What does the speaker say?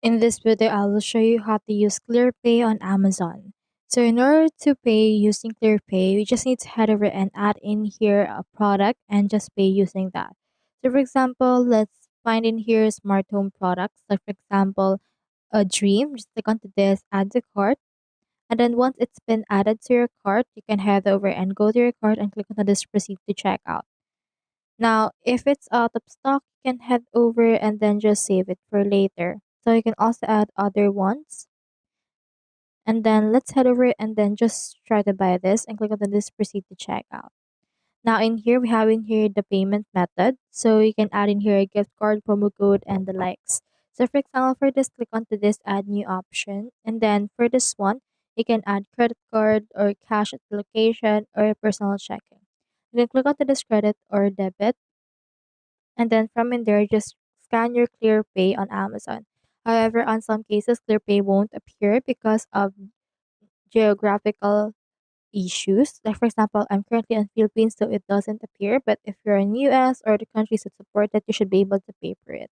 In this video, I will show you how to use ClearPay on Amazon. So in order to pay using ClearPay, you just need to head over and add in here a product and just pay using that. So for example, let's find in here smart home products. Like for example, a dream. Just click onto this, add to cart. And then once it's been added to your cart, you can head over and go to your cart and click on this proceed to checkout. Now, if it's out of stock, you can head over and then just save it for later. So you can also add other ones. And then let's head over and then just try to buy this and click on this proceed to checkout. Now in here, we have in here the payment method. So you can add in here a gift card, promo code, and the likes. So for example, for this, click onto this add new option. And then for this one, you can add credit card or cash at the location or personal checking. You can click onto this credit or debit, and then from in there just scan your ClearPay on Amazon. However, on some cases ClearPay won't appear because of geographical issues. Like for example, I'm currently in Philippines, so it doesn't appear. But if you're in US or the countries that support it, you should be able to pay for it.